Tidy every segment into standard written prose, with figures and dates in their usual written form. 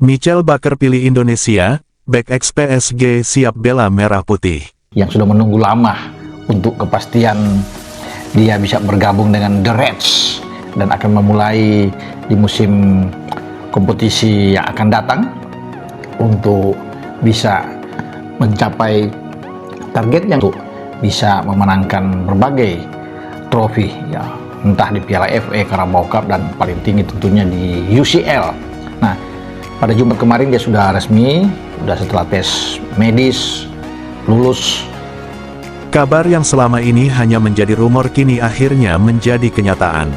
Michel Bakker pilih Indonesia, bek ex PSG siap bela merah putih. Yang sudah menunggu lama untuk kepastian dia bisa bergabung dengan The Reds dan akan memulai di musim kompetisi yang akan datang untuk bisa mencapai targetnya untuk bisa memenangkan berbagai trofi ya, entah di Piala FA, Carabao Cup, dan paling tinggi tentunya di UCL. Nah, pada Jumat kemarin dia sudah resmi, sudah setelah tes medis, lulus. Kabar yang selama ini hanya menjadi rumor kini akhirnya menjadi kenyataan.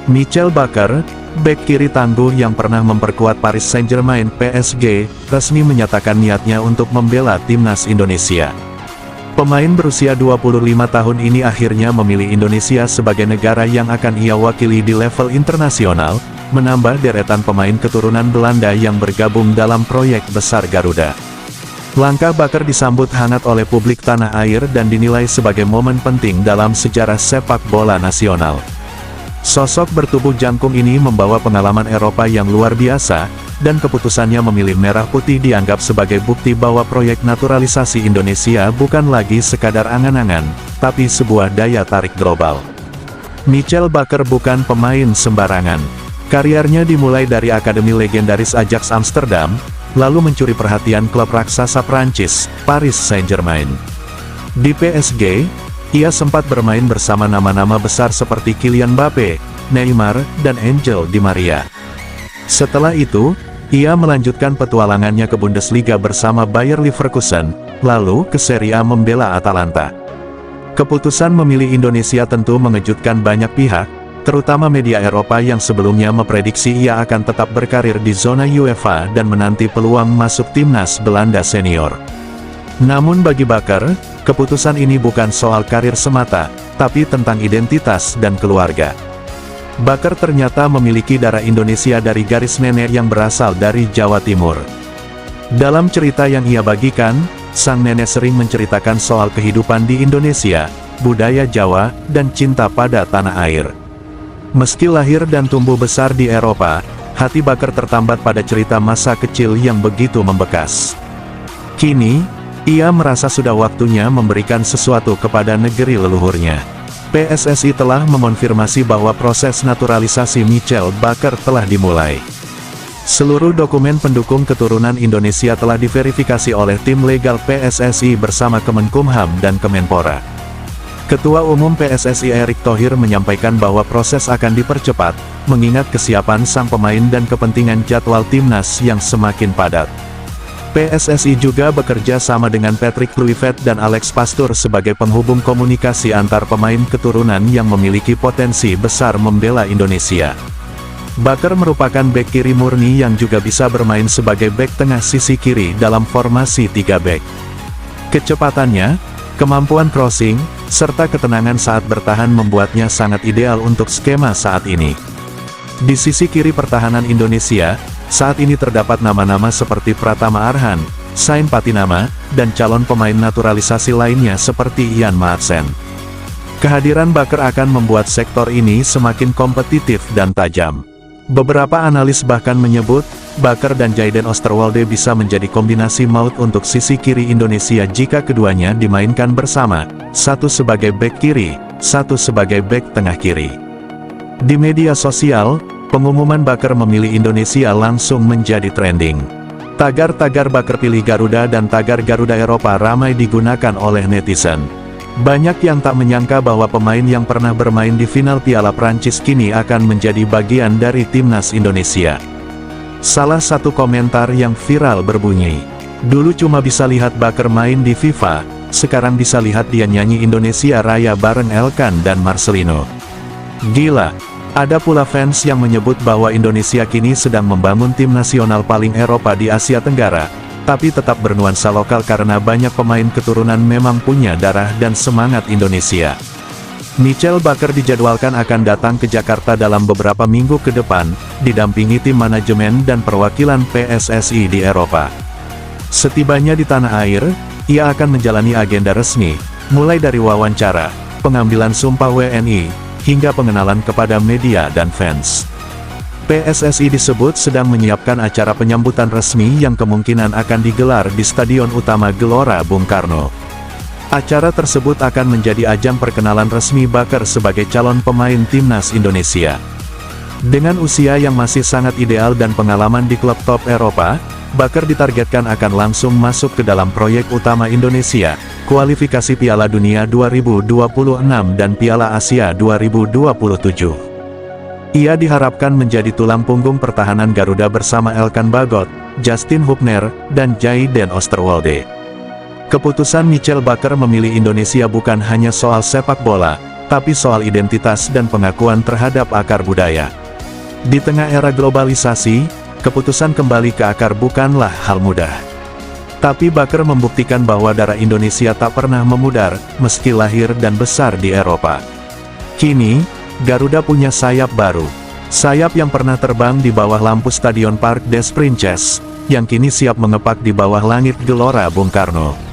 Michel Bakker, bek kiri tangguh yang pernah memperkuat Paris Saint-Germain PSG, resmi menyatakan niatnya untuk membela timnas Indonesia. Pemain berusia 25 tahun ini akhirnya memilih Indonesia sebagai negara yang akan ia wakili di level internasional, menambah deretan pemain keturunan Belanda yang bergabung dalam proyek besar Garuda. Langkah Bakker disambut hangat oleh publik tanah air dan dinilai sebagai momen penting dalam sejarah sepak bola nasional. Sosok bertubuh jangkung ini membawa pengalaman Eropa yang luar biasa, dan keputusannya memilih merah putih dianggap sebagai bukti bahwa proyek naturalisasi Indonesia bukan lagi sekadar angan-angan, tapi sebuah daya tarik global. Michel Bakker bukan pemain sembarangan. Karirnya dimulai dari akademi legendaris Ajax Amsterdam, lalu mencuri perhatian klub raksasa Prancis, Paris Saint-Germain. Di PSG, ia sempat bermain bersama nama-nama besar seperti Kylian Mbappe, Neymar, dan Angel Di Maria. Setelah itu, ia melanjutkan petualangannya ke Bundesliga bersama Bayer Leverkusen, lalu ke Serie A membela Atalanta. Keputusan memilih Indonesia tentu mengejutkan banyak pihak, terutama media Eropa yang sebelumnya memprediksi ia akan tetap berkarir di zona UEFA dan menanti peluang masuk timnas Belanda senior. Namun bagi Bakker, keputusan ini bukan soal karir semata, tapi tentang identitas dan keluarga. Bakker ternyata memiliki darah Indonesia dari garis nenek yang berasal dari Jawa Timur. Dalam cerita yang ia bagikan, sang nenek sering menceritakan soal kehidupan di Indonesia, budaya Jawa, dan cinta pada tanah air. Meski lahir dan tumbuh besar di Eropa, hati Bakker tertambat pada cerita masa kecil yang begitu membekas. Kini, ia merasa sudah waktunya memberikan sesuatu kepada negeri leluhurnya. PSSI telah mengonfirmasi bahwa proses naturalisasi Michel Bakker telah dimulai. Seluruh dokumen pendukung keturunan Indonesia telah diverifikasi oleh tim legal PSSI bersama Kemenkumham dan Kemenpora. Ketua Umum PSSI Erick Thohir menyampaikan bahwa proses akan dipercepat, mengingat kesiapan sang pemain dan kepentingan jadwal timnas yang semakin padat. PSSI juga bekerja sama dengan Patrick Kluivert dan Alex Pastoor sebagai penghubung komunikasi antar pemain keturunan yang memiliki potensi besar membela Indonesia. Bakker merupakan bek kiri murni yang juga bisa bermain sebagai bek tengah sisi kiri dalam formasi 3 bek. Kecepatannya, kemampuan crossing, serta ketenangan saat bertahan membuatnya sangat ideal untuk skema saat ini. Di sisi kiri pertahanan Indonesia, saat ini terdapat nama-nama seperti Pratama Arhan, Sain Patinama, dan calon pemain naturalisasi lainnya seperti Ian Maatsen. Kehadiran Bakker akan membuat sektor ini semakin kompetitif dan tajam. Beberapa analis bahkan menyebut, Bakker dan Jayden Oosterwolde bisa menjadi kombinasi maut untuk sisi kiri Indonesia jika keduanya dimainkan bersama, satu sebagai bek kiri, satu sebagai bek tengah kiri. Di media sosial, pengumuman Bakker memilih Indonesia langsung menjadi trending. Tagar-tagar Bakker pilih Garuda dan tagar Garuda Eropa ramai digunakan oleh netizen. Banyak yang tak menyangka bahwa pemain yang pernah bermain di final Piala Prancis kini akan menjadi bagian dari timnas Indonesia. Salah satu komentar yang viral berbunyi, "Dulu cuma bisa lihat Bakker main di FIFA, sekarang bisa lihat dia nyanyi Indonesia Raya bareng Elkan dan Marcelino. Gila." Ada pula fans yang menyebut bahwa Indonesia kini sedang membangun tim nasional paling Eropa di Asia Tenggara, tapi tetap bernuansa lokal karena banyak pemain keturunan memang punya darah dan semangat Indonesia. Michel Bakker dijadwalkan akan datang ke Jakarta dalam beberapa minggu ke depan, didampingi tim manajemen dan perwakilan PSSI di Eropa. Setibanya di tanah air, ia akan menjalani agenda resmi, mulai dari wawancara, pengambilan sumpah WNI, hingga pengenalan kepada media dan fans. PSSI disebut sedang menyiapkan acara penyambutan resmi yang kemungkinan akan digelar di Stadion Utama Gelora Bung Karno. Acara tersebut akan menjadi ajang perkenalan resmi Bakar sebagai calon pemain timnas Indonesia. Dengan usia yang masih sangat ideal dan pengalaman di klub top Eropa, Bakar ditargetkan akan langsung masuk ke dalam proyek utama Indonesia, kualifikasi Piala Dunia 2026 dan Piala Asia 2027. Ia diharapkan menjadi tulang punggung pertahanan Garuda bersama Elkan Bagot, Justin Hubner, dan Jayden Osterwolde. Keputusan Michael Bakar memilih Indonesia bukan hanya soal sepak bola, tapi soal identitas dan pengakuan terhadap akar budaya. Di tengah era globalisasi, keputusan kembali ke akar bukanlah hal mudah. Tapi Bakar membuktikan bahwa darah Indonesia tak pernah memudar, meski lahir dan besar di Eropa. Kini, Garuda punya sayap baru. Sayap yang pernah terbang di bawah lampu Stadion Parc des Princes, yang kini siap mengepak di bawah langit Gelora Bung Karno.